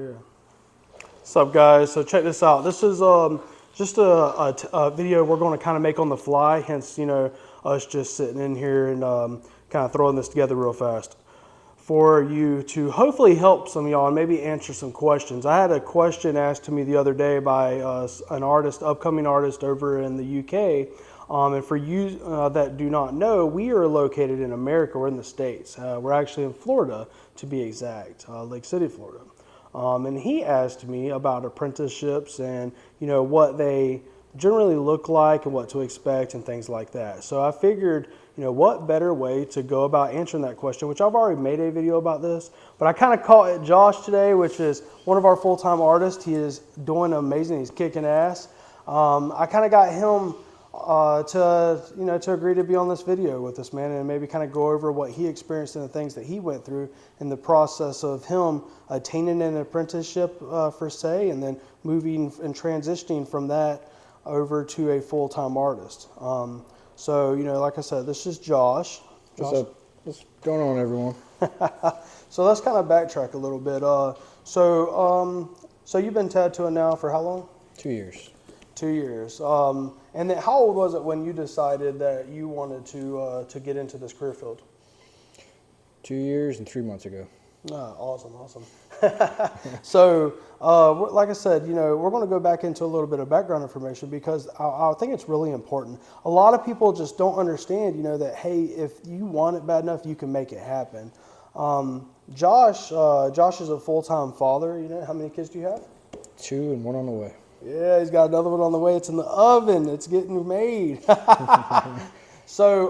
What's up, guys? So check this out. This is just a video we're going to kind of make on the fly. Hence, us just sitting in here and kind of throwing this together real fast for you to hopefully help some of y'all and maybe answer some questions. I had a question asked to me the other day by an artist, upcoming artist over in the UK. And for you that do not know, we are located in America. We're in the States. We're actually in Florida, to be exact, Lake City, Florida. And he asked me about apprenticeships and, what they generally look like and what to expect and things like that. So I figured, what better way to go about answering that question, which I've already made a video about this, but I kind of caught it Josh today, which is one of our full-time artists. He is doing amazing. He's kicking ass. I kind of got him to agree to be on this video with us, man, and maybe kind of go over what he experienced and the things that he went through in the process of him attaining an apprenticeship per se, and then moving and transitioning from that over to a full-time artist. So, like I said, this is Josh. What's up? What's going on, everyone? So let's kind of backtrack a little bit. So you've been tattooing now for how long? 2 years. 2 years. And then how old was it when you decided that you wanted to get into this career field? 2 years and 3 months ago. Awesome. So, like I said, we're going to go back into a little bit of background information because I think it's really important. A lot of people just don't understand, that, hey, if you want it bad enough, you can make it happen. Josh is a full-time father. How many kids do you have? 2 and 1 on the way. Yeah, he's got another one on the way. It's in the oven. It's getting made. So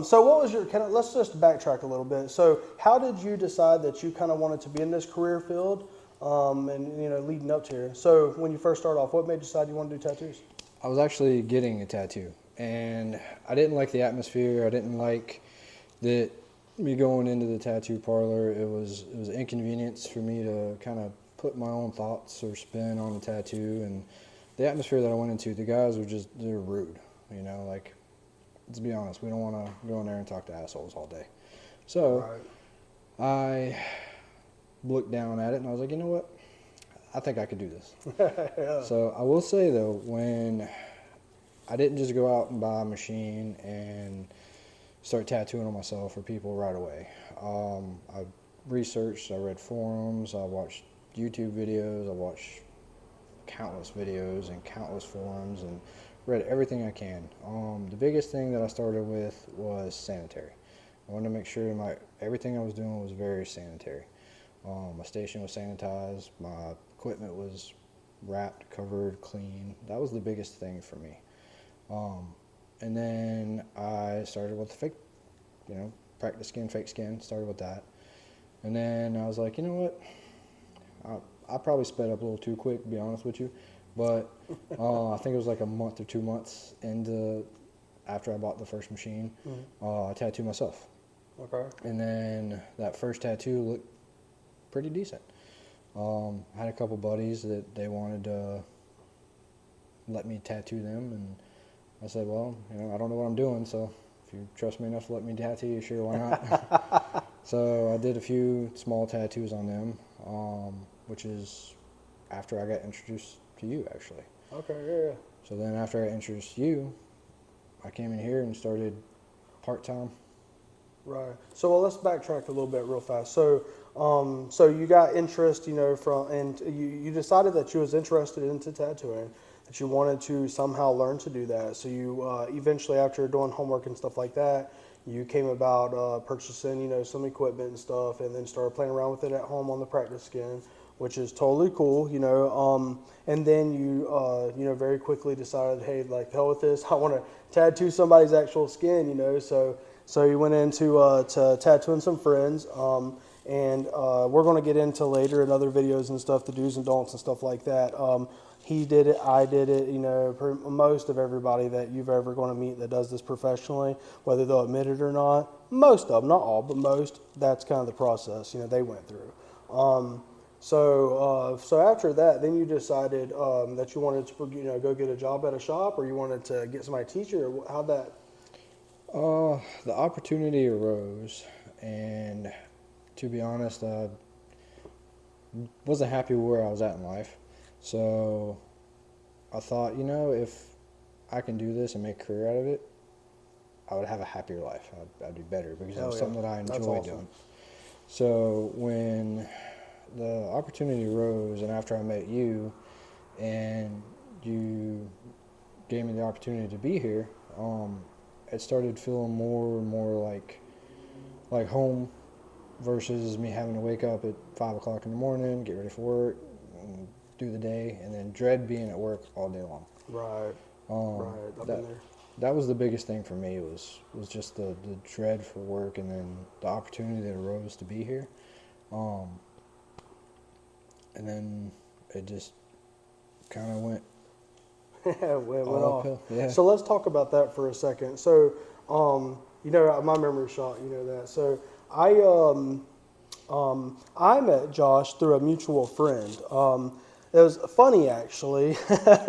what was let's just backtrack a little bit. So how did you decide that you kind of wanted to be in this career field, and, leading up to here? So when you first started off, what made you decide you wanted to do tattoos? I was actually getting a tattoo, and I didn't like the atmosphere. I didn't like that me going into the tattoo parlor. It was an inconvenience for me to kind of put my own thoughts or spin on the tattoo, and the atmosphere that I went into, the guys they're rude, like, let's be honest, we don't want to go in there and talk to assholes all day. So I looked down at it and I was like, you know what, I think I could do this. Yeah. So I will say though, when I didn't just go out and buy a machine and start tattooing on myself or people right away. I researched, I read forums, I watched YouTube videos, I watched countless videos and countless forums and read everything I can. The biggest thing that I started with was sanitary. I wanted to make sure everything I was doing was very sanitary. My station was sanitized, my equipment was wrapped, covered, clean. That was the biggest thing for me. And then I started with the fake, practice skin, fake skin, started with that. And then I was like, you know what? I probably sped up a little too quick, to be honest with you. But I think it was like a month or 2 months after I bought the first machine, I tattooed myself. Okay. And then that first tattoo looked pretty decent. I had a couple buddies that they wanted to let me tattoo them, and I said, well, I don't know what I'm doing, so if you trust me enough to let me tattoo you, sure, why not? So I did a few small tattoos on them, which is after I got introduced to you, actually. Okay, yeah. So then after I introduced you, I came in here and started part-time. Right. So let's backtrack a little bit real fast. So you got interest, and you decided that you was interested into tattooing, that you wanted to somehow learn to do that. So you eventually, after doing homework and stuff like that, you came about purchasing, some equipment and stuff, and then started playing around with it at home on the practice skin, which is totally cool, and then you, very quickly decided, hey, like, hell with this, I want to tattoo somebody's actual skin, so you went into to tattooing some friends, and we're going to get into later in other videos and stuff, the do's and don'ts and stuff like that. He did it, I did it, most of everybody that you've ever going to meet that does this professionally, whether they'll admit it or not, most of them, not all, but most, that's kind of the process, they went through. So after that, then you decided that you wanted to, go get a job at a shop, or you wanted to get somebody to teach you, or how'd that? The opportunity arose, and to be honest, wasn't happy where I was at in life. So I thought, you know, if I can do this and make a career out of it, I would have a happier life. I'd be better because it Hell was yeah. something that I That's enjoyed awesome. doing. So when the opportunity arose, and after I met you, and you gave me the opportunity to be here, it started feeling more and more like home versus me having to wake up at 5 o'clock in the morning, get ready for work, and do the day, and then dread being at work all day long. Right. Um, Right. I've that been there. that was the biggest thing for me was just the dread for work, and then the opportunity that arose to be here, um, and then it just kind of went Yeah, it went all off. uphill. Yeah. So let's talk about that for a second. So, you know, my memory shot, you know that. So I met Josh through a mutual friend. It was funny, actually.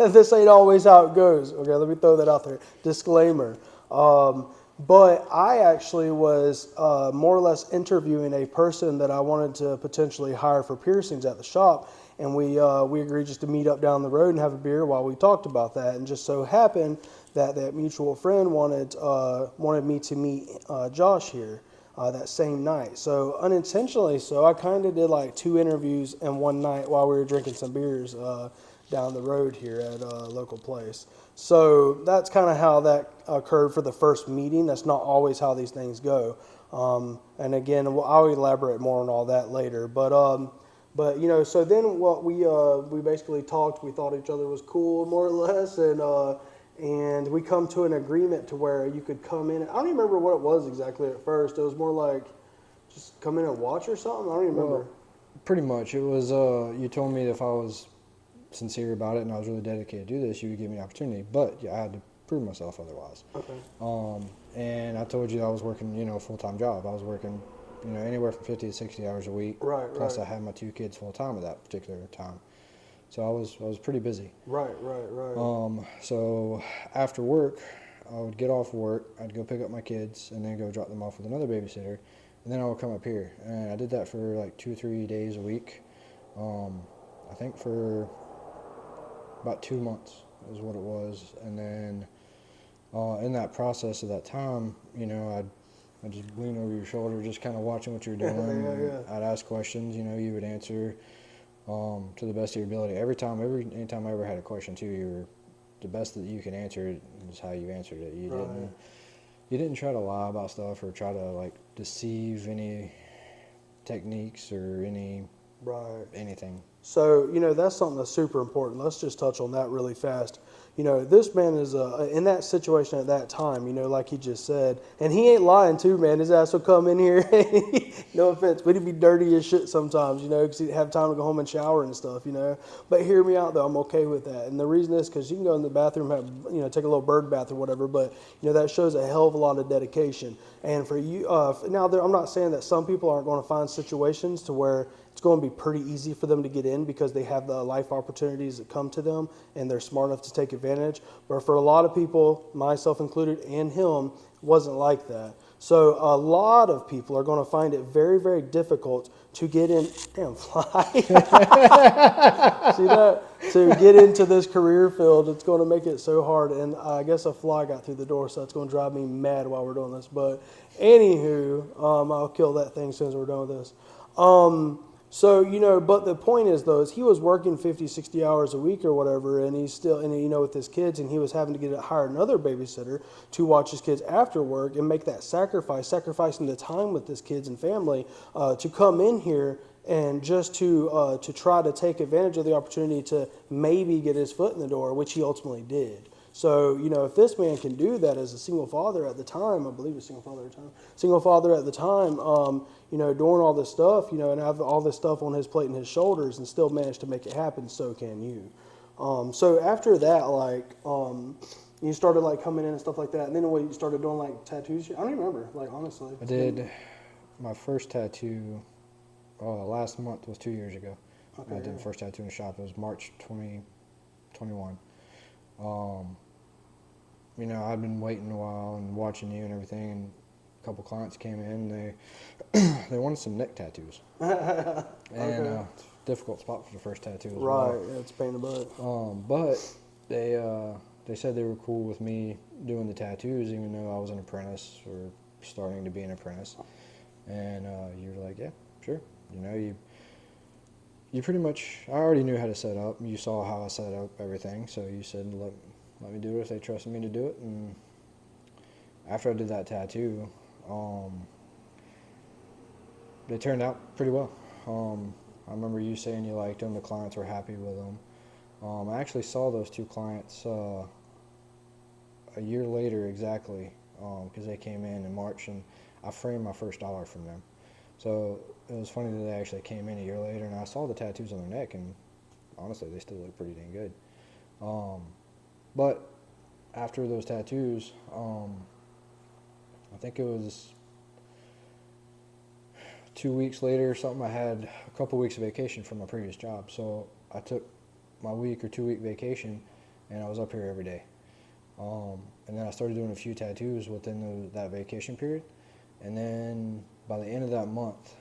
This ain't always how it goes. Okay, let me throw that out there. Disclaimer. But I actually was more or less interviewing a person that I wanted to potentially hire for piercings at the shop, and we agreed just to meet up down the road and have a beer while we talked about that. And just so happened that that mutual friend wanted me to meet Josh here that same night. So unintentionally, so I kind of did like 2 interviews in one night while we were drinking some beers down the road here at a local place. So that's kind of how that occurred for the first meeting. That's not always how these things go. And again, I'll elaborate more on all that later. But you know, so then what we basically talked. We thought each other was cool, more or less, and we come to an agreement to where you could come in. I don't even remember what it was exactly at first. It was more like just come in and watch or something. I don't even remember. Well, pretty much. It was, you told me if I was sincere about it and I was really dedicated to do this, you would give me an opportunity. But yeah, I had to prove myself otherwise. Okay. And I told you I was working, you know, a full-time job. I was working, you know, anywhere from 50 to 60 hours a week. Right. Plus, Right. I had my 2 kids full-time at that particular time. So I was pretty busy. Right. Right. So after work, I would get off work, I'd go pick up my kids, and then go drop them off with another babysitter, and then I would come up here. And I did that for like 2 or 3 days a week. I think for about 2 months is what it was. And then in that process of that time, you know, I'd just lean over your shoulder, just kind of watching what you're doing. Yeah. I'd ask questions, you know, you would answer to the best of your ability. Anytime I ever had a question too, you were the best that you could answer it is how you answered it. Right. You didn't try to lie about stuff or try to like deceive any techniques or Right. anything. So, you know, that's something that's super important. Let's just touch on that really fast. You know, this man is in that situation at that time, you know, like he just said. And he ain't lying, too, man. His ass will come in here. No offense, but he'd be dirty as shit sometimes, you know, because he'd have time to go home and shower and stuff, you know. But hear me out, though. I'm okay with that. And the reason is because you can go in the bathroom, take a little bird bath or whatever. But, you know, that shows a hell of a lot of dedication. And for you, now, I'm not saying that some people aren't going to find situations to where it's going to be pretty easy for them to get in because they have the life opportunities that come to them and they're smart enough to take advantage. But for a lot of people, myself included and him, it wasn't like that. So a lot of people are going to find it very, very difficult to get in. Damn fly. See that? To get into this career field, it's going to make it so hard. And I guess a fly got through the door, so that's going to drive me mad while we're doing this. But anywho, I'll kill that thing as soon as we're done with this. So, you know, but the point is, though, is he was working 50, 60 hours a week or whatever, and he's still, and you know, with his kids, and he was having to hire another babysitter to watch his kids after work and make that sacrificing the time with his kids and family to come in here and just to try to take advantage of the opportunity to maybe get his foot in the door, which he ultimately did. So, you know, if this man can do that as a single father at the time, I believe a single father at the time, you know, doing all this stuff, you know, and have all this stuff on his plate and his shoulders and still manage to make it happen, so can you. So after that, you started like coming in and stuff like that, and then what, you started doing like tattoos? I don't even remember, like, honestly. I did my first tattoo, last month was 2 years ago. Okay, I did the first tattoo in the shop. It was March 2021. You know, I've been waiting a while and watching you and everything, and a couple clients came in. They wanted some neck tattoos, and Okay. difficult spot for the first tattoo as Right. well. Yeah, it's a pain in the butt. But they said they were cool with me doing the tattoos, even though I was an apprentice or starting to be an apprentice. And you're like, yeah, sure. You know, you pretty much, I already knew how to set up. You saw how I set up everything, so you said, let me do it if they trusted me to do it. And after I did that tattoo, they turned out pretty well. I remember you saying you liked them, the clients were happy with them. I actually saw those 2 clients a year later exactly, because they came in March, and I framed my first dollar from them. So it was funny that they actually came in a year later, and I saw the tattoos on their neck, and honestly, they still look pretty dang good. But after those tattoos, I think it was 2 weeks later or something, I had a couple weeks of vacation from my previous job. So I took my week or 2 week vacation, and I was up here every day. And then I started doing a few tattoos within that vacation period. And then by the end of that month,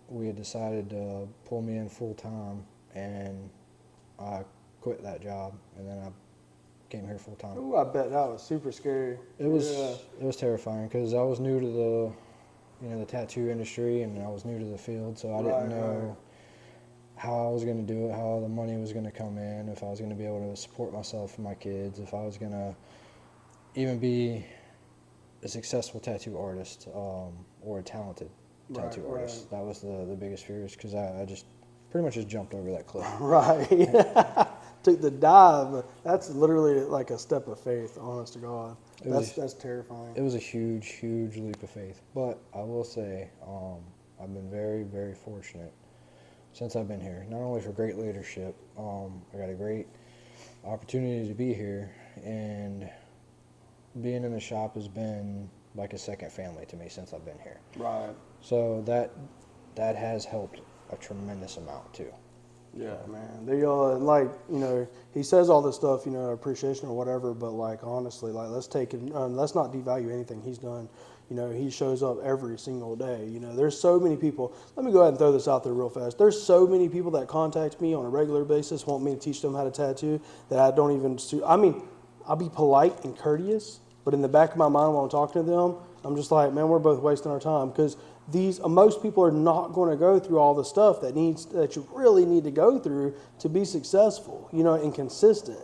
we had decided to pull me in full time, and I quit that job, and then I came here full time. Ooh, I bet that was super scary. It was terrifying because I was new to the tattoo industry, and I was new to the field, so I didn't know how I was going to do it, how the money was going to come in, if I was going to be able to support myself and my kids, if I was going to even be a successful tattoo artist or a talented tattoo artist. That was the biggest fear, because I just pretty much just jumped over that cliff. Right. Took the dive. That's literally like a step of faith, honest to God. That's terrifying. It was a huge, huge leap of faith. But I will say, I've been very, very fortunate since I've been here. Not only for great leadership, I got a great opportunity to be here, and being in the shop has been like a second family to me since I've been here. Right. So that has helped a tremendous amount too. Yeah, man. They like, he says all this stuff, appreciation or whatever, but like honestly, like let's not devalue anything he's done. He shows up every single day. There's so many people. Let me go ahead and throw this out there real fast. There's so many people that contact me on a regular basis, want me to teach them how to tattoo, that I don't even. I mean, I'll be polite and courteous, but in the back of my mind while I'm talking to them, I'm just like, man, we're both wasting our time, because most people are not going to go through all the stuff that you really need to go through to be successful, and consistent.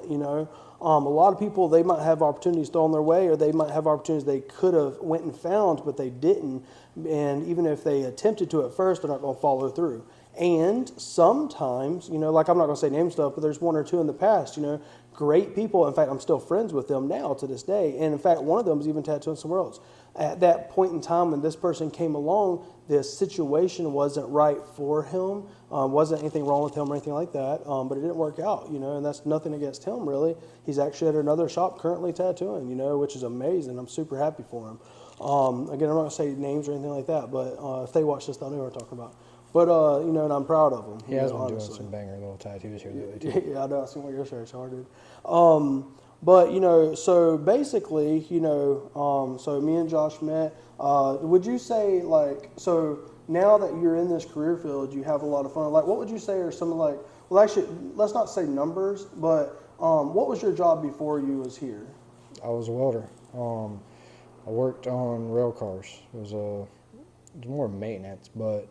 A lot of people, they might have opportunities thrown their way, or they might have opportunities they could have went and found, but they didn't. And even if they attempted to at first, they're not going to follow through. And sometimes, like I'm not going to say name stuff, but there's 1 or 2 in the past, great people. In fact, I'm still friends with them now to this day. And in fact, one of them is even tattooing somewhere else. At that point in time when this person came along, the situation wasn't right for him. Wasn't anything wrong with him or anything like that, but it didn't work out, and that's nothing against him, really. He's actually at another shop currently tattooing, which is amazing. I'm super happy for him. Again, I'm not going to say names or anything like that, but if they watch this, they'll know what I'm talking about. But, and I'm proud of him. He has been doing some banger little tattoos here lately, too. Yeah, I know. I seen what your shirt's started. But, so basically, so me and Josh met. Would you say, like, so now that you're in this career field, you have a lot of fun. Like, what would you say are some of, like, well, actually, let's not say numbers, but what was your job before you was here? I was a welder. I worked on rail cars. It was more maintenance, but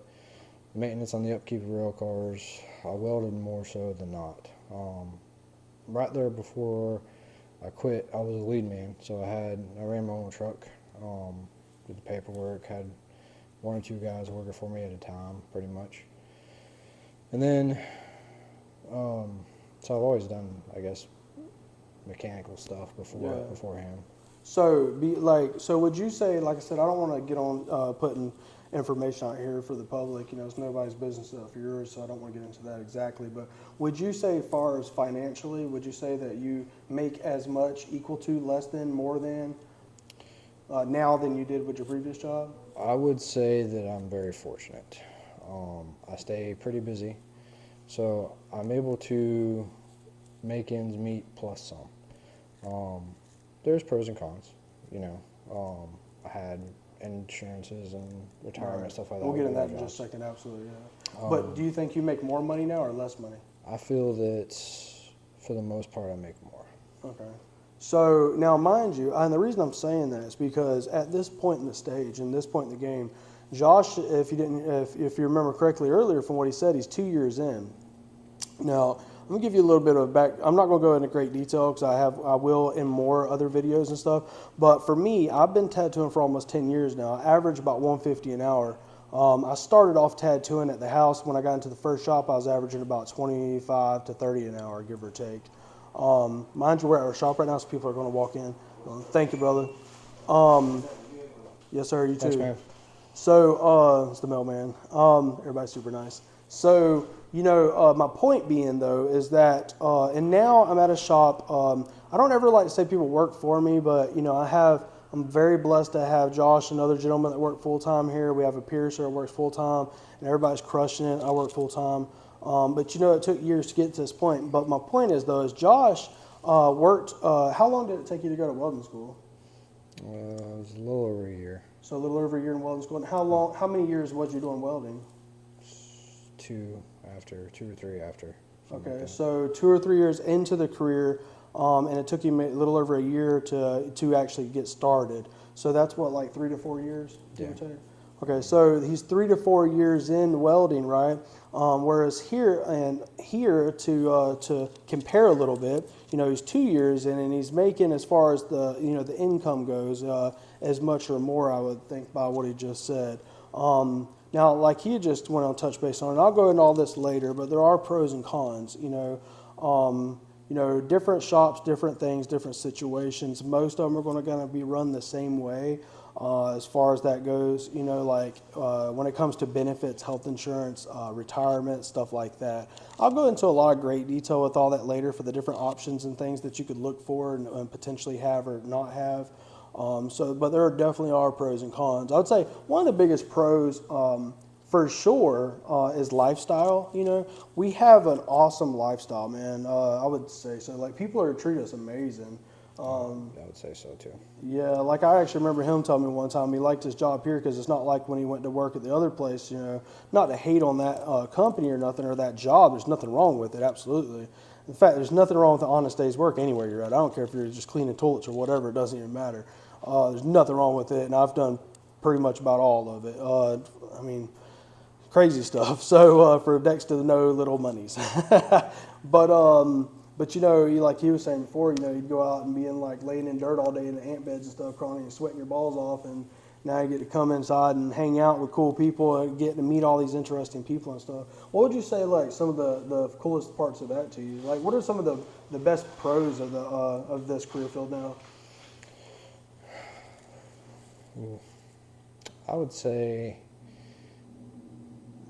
maintenance on the upkeep of rail cars. I welded more so than not. Right there before I quit, I was a lead man, so I ran my own truck, did the paperwork, had 1 or 2 guys working for me at a time, pretty much. And then, so I've always done, I guess, mechanical stuff beforehand. So would you say, like I said, I don't want to get on putting information out here for the public. It's nobody's business except yours, so I don't want to get into that exactly. But would you say, as far as financially, would you say that you make as much, equal to, less than, more than now than you did with your previous job? I would say that I'm very fortunate. I stay pretty busy, so I'm able to make ends meet plus some. There's pros and cons, I had insurances and retirement stuff like that. We'll get into that in just a second, absolutely, yeah. But do you think you make more money now or less money? I feel that for the most part I make more. Okay. So now, mind you, and the reason I'm saying that is because at this point in the stage, and this point in the game, Josh, if you remember correctly earlier from what he said, he's 2 years in. Now, I'm gonna give you a little bit of back. I'm not gonna go into great detail because I will in more other videos and stuff. But for me, I've been tattooing for almost 10 years now. I average about 150 an hour. I started off tattooing at the house. When I got into the first shop, I was averaging about 25 to 30 an hour, give or take. Mind you, we're at our shop right now, so people are going to walk in. Thank you, brother. Yes, sir. You too. Thanks, man. So, it's the mailman. Everybody's super nice. So, my point being, though, is that, and now I'm at a shop. I don't ever like to say people work for me, but, I'm very blessed to have Josh and other gentlemen that work full-time here. We have a piercer that works full-time, and everybody's crushing it. I work full-time. But, it took years to get to this point. But my point is, though, is Josh worked, how long did it take you to go to welding school? It was a little over a year. So a little over a year in welding school. And how many years was you doing welding? 2 or 3 after. Okay, so 2 or 3 years into the career, and it took you a little over a year to actually get started. So that's what, like 3 to 4 years? Yeah. Okay, so he's 3 to 4 years in welding, right? Whereas here to compare a little bit, he's 2 years in, and he's making, as far as the income goes, as much or more, I would think, by what he just said. Now, like he just went on touch base on, and I'll go into all this later, but there are pros and cons. Different shops, different things, different situations. Most of them are going to be run the same way. As far as that goes, when it comes to benefits, health insurance, retirement, stuff like that. I'll go into a lot of great detail with all that later for the different options and things that you could look for and potentially have or not have. But there definitely are pros and cons. I would say one of the biggest pros, for sure, is lifestyle. We have an awesome lifestyle, man. I would say so. Like, people treat us amazing. I would say so too. Yeah, like I actually remember him telling me one time he liked his job here because it's not like when he went to work at the other place, not to hate on that company or nothing, or that job. There's nothing wrong with it, absolutely. In fact, there's nothing wrong with the honest day's work anywhere you're at. I don't care if you're just cleaning toilets or whatever, it doesn't even matter. There's nothing wrong with it, and I've done pretty much about all of it. Crazy stuff. So for next to no little monies. But like he was saying before, you'd go out and be laying in dirt all day in the ant beds and stuff, crawling and sweating your balls off, and now you get to come inside and hang out with cool people and get to meet all these interesting people and stuff. What would you say some of the coolest parts of that to you? Like, what are some of the best pros of this career field now? I would say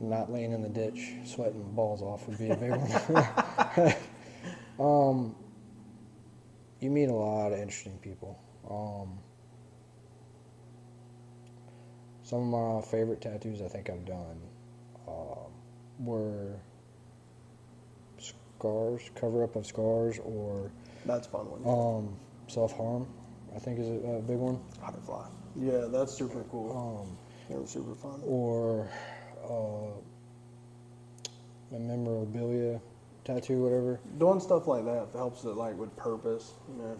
not laying in the ditch, sweating balls off would be a big one. You meet a lot of interesting people. Some of my favorite tattoos I think I've done were scars, cover up of scars, or That's a fun one. Self-harm, I think is a big one. Butterfly. Yeah, that's super cool. That was super fun. Or a memorabilia tattoo, whatever. Doing stuff like that helps it with purpose,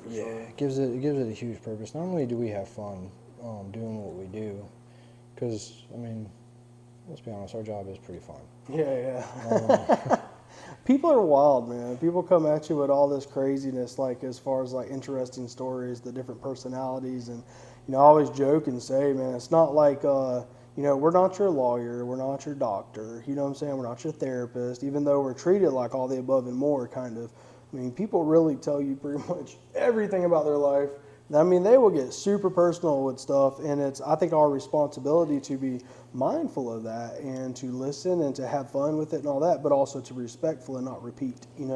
for sure. It gives it a huge purpose. Not only do we have fun doing what we do, because let's be honest, our job is pretty fun. Yeah. People are wild, man. People come at you with all this craziness, as far as interesting stories, the different personalities, and I always joke and say, man, it's not like we're not your lawyer, we're not your doctor, you know what I'm saying? We're not your therapist, even though we're treated like all the above and more, kind of. People really tell you pretty much everything about their life. They will get super personal with stuff, and it's, I think, our responsibility to be mindful of that and to listen and to have fun with it and all that, but also to be respectful and not repeat, kind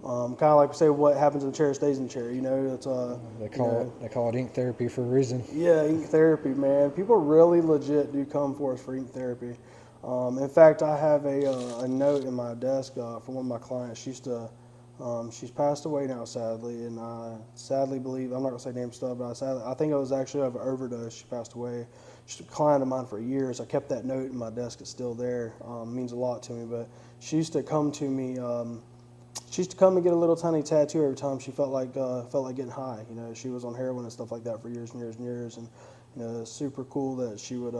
of like we say, what happens in the chair stays in the chair, it's They call it ink therapy for a reason. Yeah, ink therapy, man. People really legit do come for us for ink therapy. In fact, I have a note in my desk from one of my clients. She used to She's passed away now, sadly, and I sadly believe, I'm not going to say name stuff, but I think it was actually of an overdose. She passed away. She's a client of mine for years. I kept that note in my desk. It's still there. It means a lot to me, but she used to come to me. She used to come and get a little tiny tattoo every time she felt like getting high. You know, she was on heroin and stuff like that for years and years and years, and you know, it's super cool that she would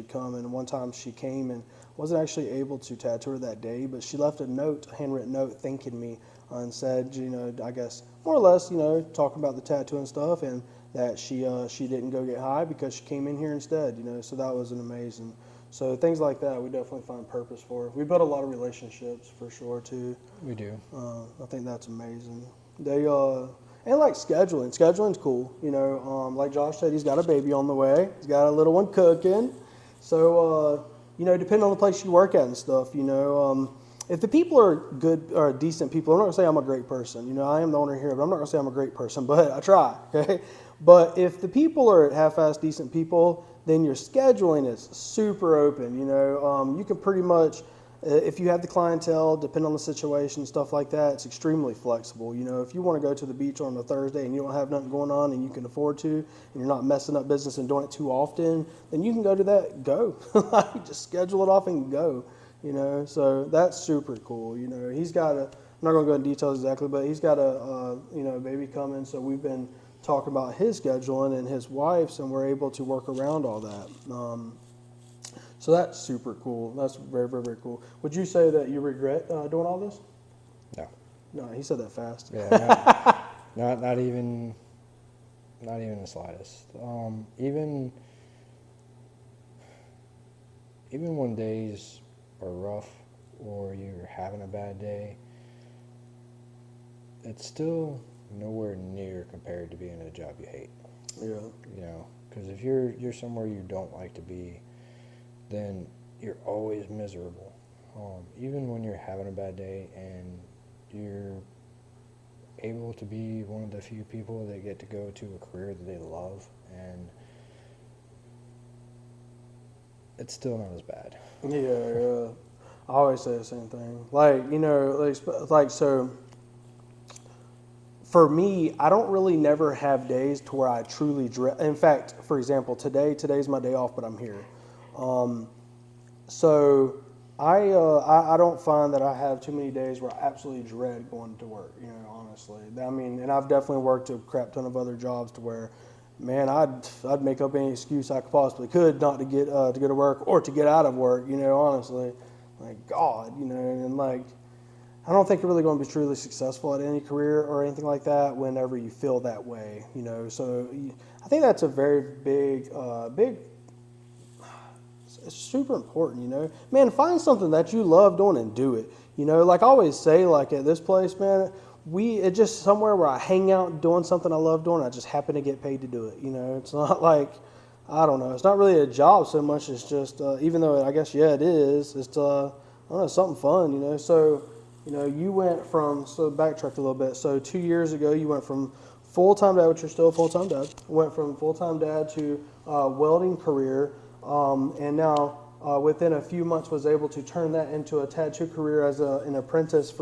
come. And one time she came and wasn't actually able to tattoo her that day, but she left a note, a handwritten note, thanking me and said, you know, I guess more or less, you know, talking about the tattoo and stuff, and that she didn't go get high because she came in here instead. You know, so that was an amazing. So things like that, we definitely find purpose for. We built a lot of relationships for sure too. We do. I think that's amazing. They and like scheduling. Scheduling's cool. You know, like Josh said, he's got a baby on the way. He's got a little one cooking. So you know, depending on the place you work at and stuff, you know, if the people are good or decent people, I'm not gonna say I'm a great person. You know, I am the owner here, but I'm not gonna say I'm a great person. But I try. Okay. But if the people are half-assed decent people, then your scheduling is super open. You know, you can pretty much, if you have the clientele, depending on the situation, stuff like that, it's extremely flexible. You know, if you want to go to the beach on a Thursday and you don't have nothing going on and you can afford to, and you're not messing up business and doing it too often, then you can go to that. Go, like just schedule it off and go. You know, so that's super cool. You know, he's got a. I'm not going to go into details exactly, but he's got a you know, baby coming. So we've been talking about his scheduling and his wife's, and we're able to work around all that. So that's super cool. That's very, very, very cool. Would you say that you regret doing all this? No. No, he said that fast. Yeah. Not even the slightest. Even when days are rough or you're having a bad day, it's still nowhere near compared to being in a job you hate. Yeah. You know, because if you're somewhere you don't like to be, then you're always miserable. Even when you're having a bad day and you're able to be one of the few people that get to go to a career that they love, and it's still not as bad. Yeah. I always say the same thing. Like, you know, like so. For me, I don't really never have days to where I truly dread. In fact, for example, today's my day off, but I'm here. So I don't find that I have too many days where I absolutely dread going to work. You know, honestly, I mean, and I've definitely worked a crap ton of other jobs to where, man, I'd make up any excuse I possibly could not to get to go to work or to get out of work. You know, honestly, like God, you know, and like. I don't think you're really going to be truly successful at any career or anything like that whenever you feel that way, you know. So I think that's a very big, it's super important, you know. Man, find something that you love doing and do it. You know, like I always say, like at this place, man, it's just somewhere where I hang out doing something I love doing. I just happen to get paid to do it. You know, it's not like, I don't know, it's not really a job so much. It's just, even though I guess, yeah, it is, it's, I don't know, something fun, you know. So, you know, you went from, so backtrack a little bit. So 2 years ago, you went from full-time dad, which you're still a full-time dad, went from full-time dad to welding career, and now within a few months was able to turn that into a tattoo career as an apprentice, and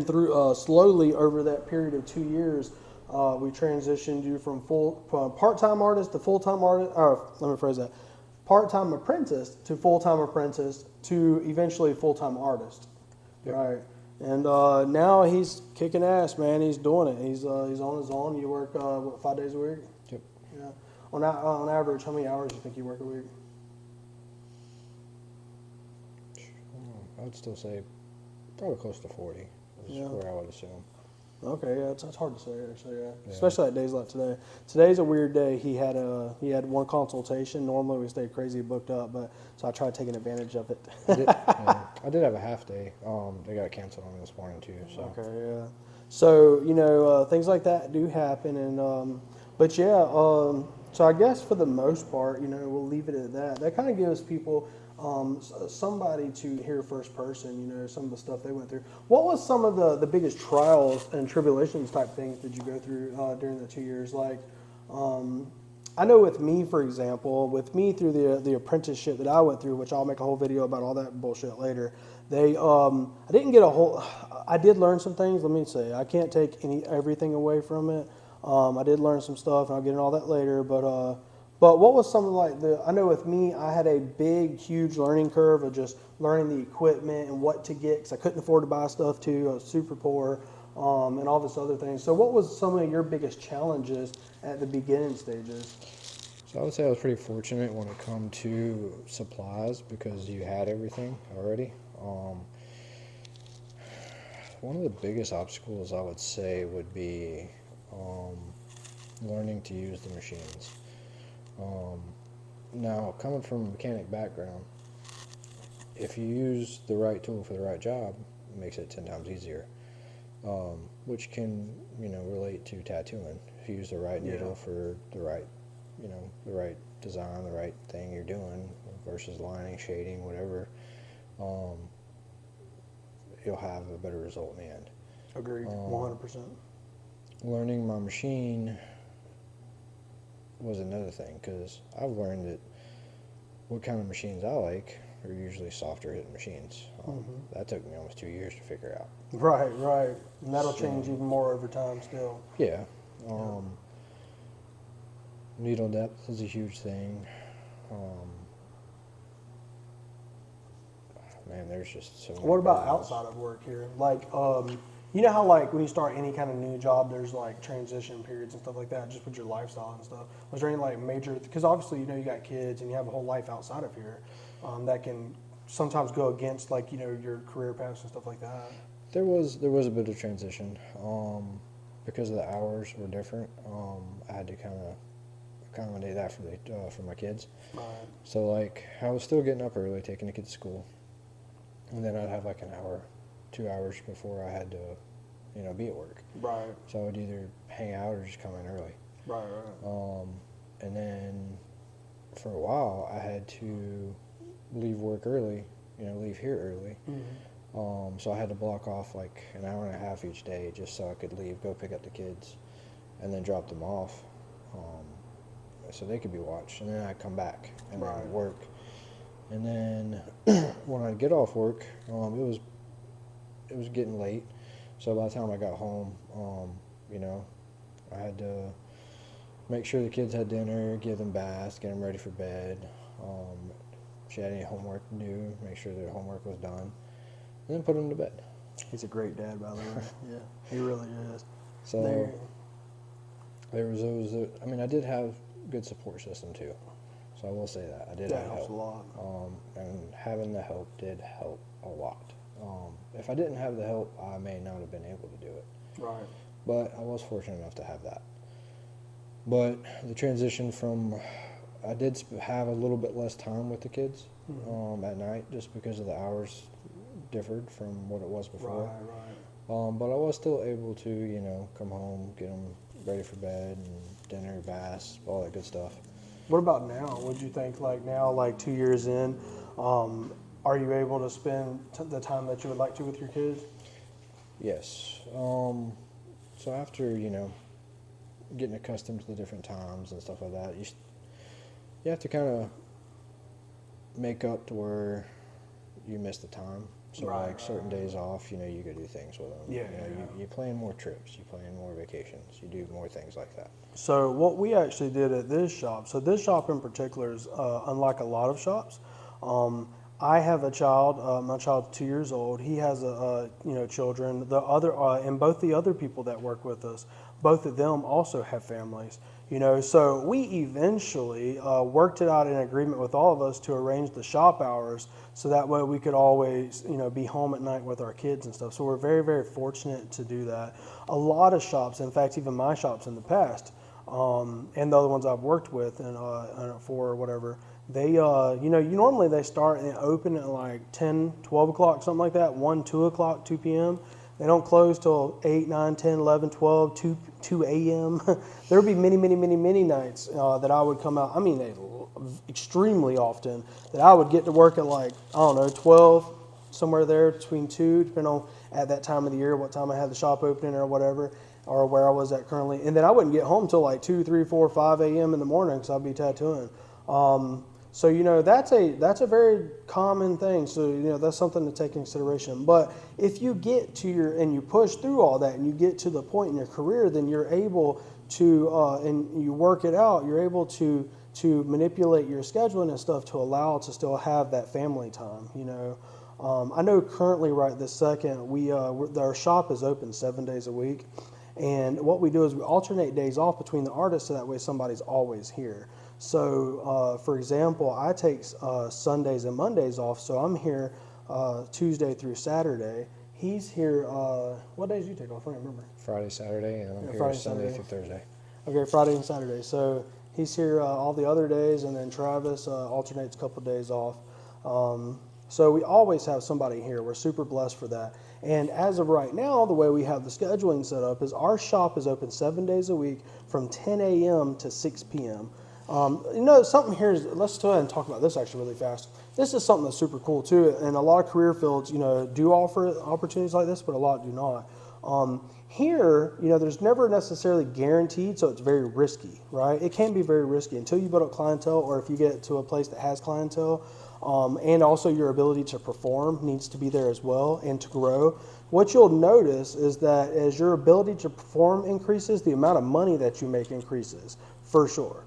through slowly over that period of 2 years, we transitioned you from part-time artist to full-time artist, or let me phrase that, part-time apprentice to full-time apprentice to eventually full-time artist, yep. Right? And now he's kicking ass, man. He's doing it. He's on his own. You work what, 5 days a week? Yep. Yeah. On average, how many hours do you think you work a week? I would still say probably close to 40. Is where I would assume. Okay, yeah, it's hard to say actually, yeah. Especially at days like today. Today's a weird day. He had one consultation. Normally we stay crazy booked up, but so I tried taking advantage of it. I did have a half day. They got canceled on me this morning too. So okay, yeah. So you know things like that do happen, and but yeah. So I guess for the most part, you know, we'll leave it at that. That kind of gives people somebody to hear first person, you know, some of the stuff they went through. What was some of the biggest trials and tribulations type things did you go through during the 2 years? Like, I know with me, for example, through the apprenticeship that I went through, which I'll make a whole video about all that bullshit later, They, I didn't get a whole. I did learn some things. Let me say, I can't take everything away from it. I did learn some stuff, and I'll get into all that later. But what was something like the? I know with me, I had a big, huge learning curve of just learning the equipment and what to get because I couldn't afford to buy stuff too. I was super poor, and all this other things. So, what was some of your biggest challenges at the beginning stages? So I would say I was pretty fortunate when it come to supplies because you had everything already. One of the biggest obstacles I would say would be um, learning to use the machines. Um, Now, coming from a mechanic background, if you use the right tool for the right job, it makes it 10 times easier. Which can, relate to tattooing. If you use the right needle for the right, the right design, the right thing you're doing versus lining, shading, whatever, um, you'll have a better result in the end. Agreed, 100%. Learning my machine was another thing because I've learned that what kind of machines I like are usually softer hitting machines. That took me almost 2 years to figure out. Right, right. And that'll change even more over time still. Yeah. Needle depth is a huge thing. Man, there's just so many. What about variables. outside of work here? Like, you know how like when you start any kind of new job, there's like transition periods and stuff like that, just with your lifestyle and stuff. Was there any like major? Because obviously, you got kids and you have a whole life outside of here, that can sometimes go against like your career paths and stuff like that. There was a bit of transition because the hours were different. I had to kind of accommodate that for my kids. Right. So like I was still getting up early, taking the kids to school, and then I'd have like an hour, 2 hours before I had to, be at work. Right. So I would either hang out or just come in early. Right. Right. And then for a while I had to leave work early, leave here early. So I had to block off like an hour and a half each day just so I could leave, go pick up the kids, and then drop them off, so they could be watched. And then I'd come back and Right. then work. And then when I'd get off work, it was getting late. So by the time I got home, I had to make sure the kids had dinner, give them baths, get them ready for bed. If she had any homework to do, make sure their homework was done, and then put them to bed. He's a great dad, by the way. Yeah, he really is. So there was those. I did have good support system too. So I will say that I did have helps help. a lot. And having the help did help a lot. If I didn't have the help, I may not have been able to do it. Right. But I was fortunate enough to have that. But the transition from, I did have a little bit less time with the kids at night just because of the hours differed from what it was before. Right. But I was still able to, come home, get them ready for bed and dinner, baths, all that good stuff. What about now? What do you think? Like now, like 2 years in, are you able to spend the time that you would like to with your kids? Yes. So after getting accustomed to the different times and stuff like that, you have to kind of make up to where you miss the time. So like certain days off, you go do things with them. Yeah. You plan more trips, you plan more vacations, you do more things like that. So what we actually did at this shop, so this shop in particular is unlike a lot of shops. I have a child. My child's 2 years old. He has children. The other and both the other people that work with us, both of them also have families. So we eventually worked it out in agreement with all of us to arrange the shop hours so that way we could always, be home at night with our kids and stuff. So we're very, very fortunate to do that. A lot of shops, in fact, even my shops in the past, and the other ones I've worked with and for or whatever, they, normally they start and open at like 10, 12 o'clock, something like that, 1, 2 o'clock, 2 p.m. They don't close till 8, 9, 10, 11, 12, 2 a.m. There would be many, many, many, many nights that I would come out. Extremely often that I would get to work at like, 12, somewhere there between 2, depending on at that time of the year, what time I had the shop opening or whatever, or where I was at currently. And then I wouldn't get home till like 2, 3, 4, 5 a.m. in the morning because I'd be tattooing. So that's a very common thing. So that's something to take into consideration. But if you get to and you push through all that and you get to the point in your career, then you're able to and you work it out. You're able to manipulate your scheduling and stuff to allow to still have that family time. I know currently right this second our shop is open 7 days a week, and what we do is we alternate days off between the artists so that way somebody's always here. So, for example, I take Sundays and Mondays off, so I'm here Tuesday through Saturday. He's here. What days do you take off? I don't remember. Friday, Saturday, and I'm here Friday, Sunday Saturday. through Thursday. Okay, Friday and Saturday. So he's here all the other days, and then Travis alternates a couple of days off. So we always have somebody here. We're super blessed for that. And as of right now, the way we have the scheduling set up is our shop is open 7 days a week from 10 a.m. to 6 p.m. Something here is, let's go ahead and talk about this actually really fast. This is something that's super cool too, and a lot of career fields, do offer opportunities like this, but a lot do not. Here, there's never necessarily guaranteed, so it's very risky, right? It can be very risky until you build up clientele, or if you get to a place that has clientele, and also your ability to perform needs to be there as well and to grow. What you'll notice is that as your ability to perform increases, the amount of money that you make increases. For sure.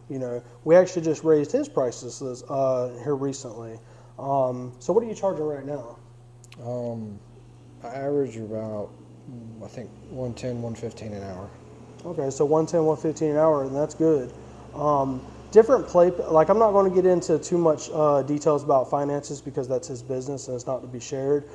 We actually just raised his prices here recently. So what are you charging right now? I average about, I think, 110, 115 an hour. Okay, so 110, 115 an hour, and that's good. Different like I'm not going to get into too much details about finances because that's his business and it's not to be shared.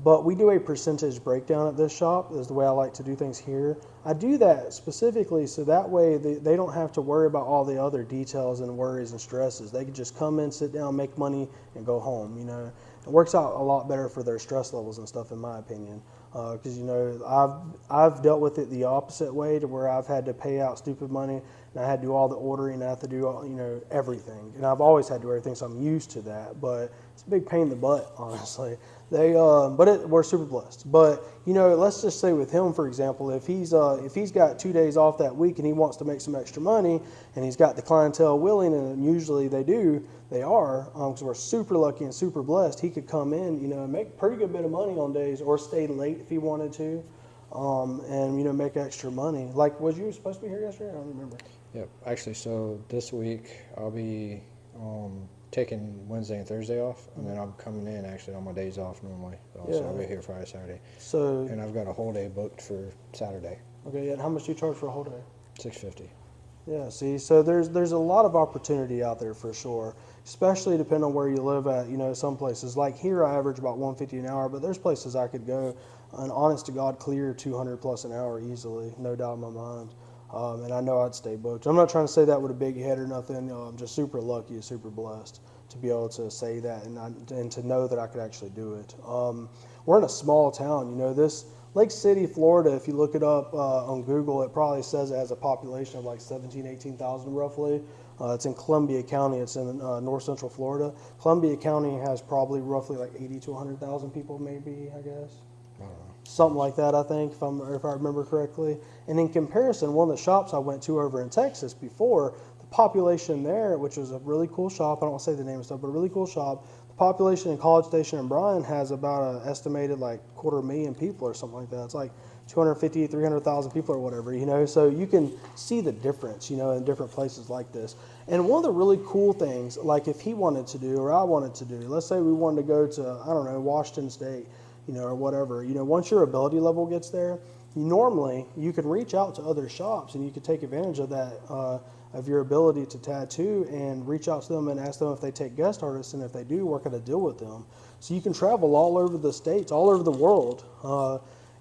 But we do a percentage breakdown at this shop, is the way I like to do things here. I do that specifically so that way they don't have to worry about all the other details and worries and stresses. They can just come in, sit down, make money, and go home. It works out a lot better for their stress levels and stuff, in my opinion. Because I've dealt with it the opposite way, to where I've had to pay out stupid money and I had to do all the ordering and I have to do everything. And I've always had to do everything, so I'm used to that. But it's a big pain in the butt, honestly. We're super blessed. But let's just say with him, for example, if he's got 2 days off that week and he wants to make some extra money, and he's got the clientele willing, and usually they are, because we're super lucky and super blessed. He could come in, and make a pretty good bit of money on days, or stay late if he wanted to, and make extra money. Like, was you supposed to be here yesterday? I don't remember. Yep. Actually, so this week I'll be taking Wednesday and Thursday off, and then I'm coming in actually on my days off normally. So I'll be here Friday, Saturday. And I've got a whole day booked for Saturday. Okay, and how much do you charge for a whole day? $650. Yeah, see, so there's a lot of opportunity out there for sure, especially depending on where you live at. Some places like here I average about $150 an hour, but there's places I could go an honest to God clear 200 plus an hour easily, no doubt in my mind. And I know I'd stay booked. I'm not trying to say that with a big head or nothing. I'm just super lucky, super blessed to be able to say that and to know that I could actually do it. We're in a small town. This Lake City, Florida, if you look it up on Google, it probably says it has a population of like 17,000, 18,000 roughly. It's in Columbia County. It's in north central Florida. Columbia County has probably roughly like 80 to 100,000 people, maybe, I guess. I don't know. Something like that, I think, if I remember correctly. And in comparison, one of the shops I went to over in Texas before, the population there, which was a really cool shop, I don't want to say the name and stuff, but a really cool shop, the population in College Station and Bryan has about an estimated like 250,000 people or something like that. It's like 250, 300,000 people or whatever, so you can see the difference, in different places like this. And one of the really cool things, like if he wanted to do or I wanted to do, let's say we wanted to go to, I don't know, Washington State, or whatever, once your ability level gets there, normally you can reach out to other shops and you can take advantage of that, of your ability to tattoo, and reach out to them and ask them if they take guest artists, and if they do, work out a deal with them. So you can travel all over the states, all over the world,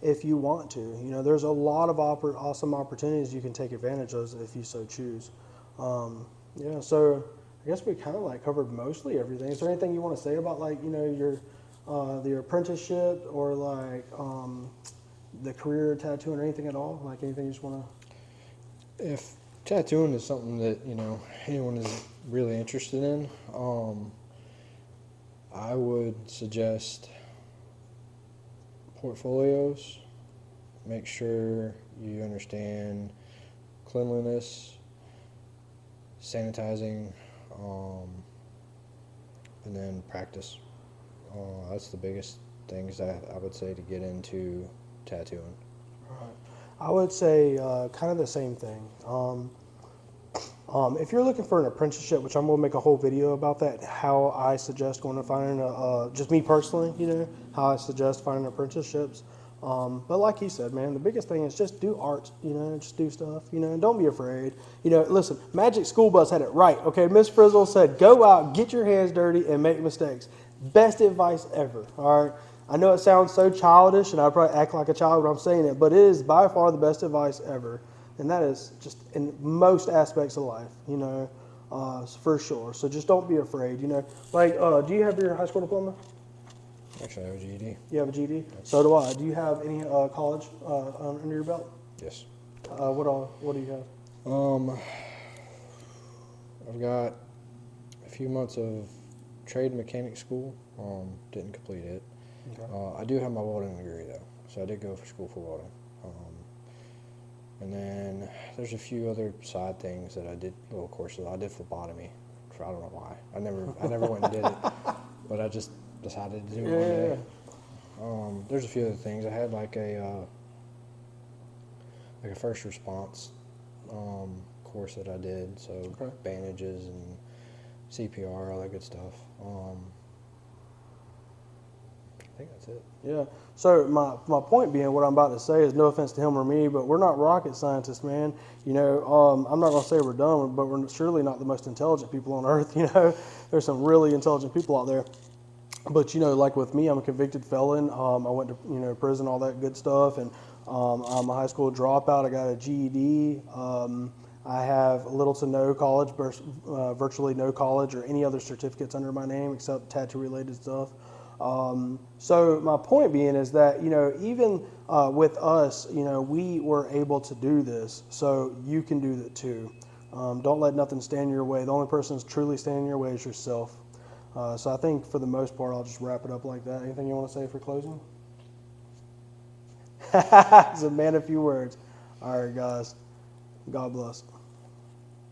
if you want to. There's a lot of awesome opportunities you can take advantage of if you so choose. So I guess we kind of like covered mostly everything. Is there anything you want to say about your apprenticeship or like the career tattooing or anything at all? Like anything you just want to? If tattooing is something that anyone is really interested in, I would suggest portfolios. Make sure you understand cleanliness, sanitizing, and then practice. That's the biggest things that I would say to get into tattooing. Right. I would say kind of the same thing. If you're looking for an apprenticeship, which I'm going to make a whole video about that, how I suggest going to finding just me personally, how I suggest finding apprenticeships. But like he said, man, the biggest thing is just do art, just do stuff, and don't be afraid. Listen, Magic School Bus had it right, okay? Miss Frizzle said, go out, get your hands dirty, and make mistakes. Best advice ever, all right? I know it sounds so childish, and I probably act like a child when I'm saying it, but it is by far the best advice ever. And that is just in most aspects of life, for sure. So just don't be afraid, Like, do you have your high school diploma? Actually, I have a GED. You have a GED? Yes. So do I. Do you have any college under your belt? Yes. What do you have? I've got a few months of trade mechanic school. Didn't complete it. Okay. I do have my welding degree though, so I did go for school for welding. And then there's a few other side things that I did, little courses. I did phlebotomy. I don't know why. I never went and did it, but I just decided to do it one day. Yeah. There's a few other things. I had like a first response course that I did. So okay. Bandages and CPR, all that good stuff. I think that's it. Yeah. So my point being, what I'm about to say is no offense to him or me, but we're not rocket scientists, man. I'm not going to say we're dumb, but we're surely not the most intelligent people on earth. There's some really intelligent people out there. But like with me, I'm a convicted felon. I went to prison, all that good stuff, and I'm a high school dropout. I got a GED. I have little to no college, virtually no college or any other certificates under my name except tattoo-related stuff. So my point being is that, even with us, we were able to do this, so you can do that too. Don't let nothing stand in your way. The only person that's truly standing in your way is yourself. So I think for the most part, I'll just wrap it up like that. Anything you want to say for closing? It's a man of few words. All right, guys. God bless.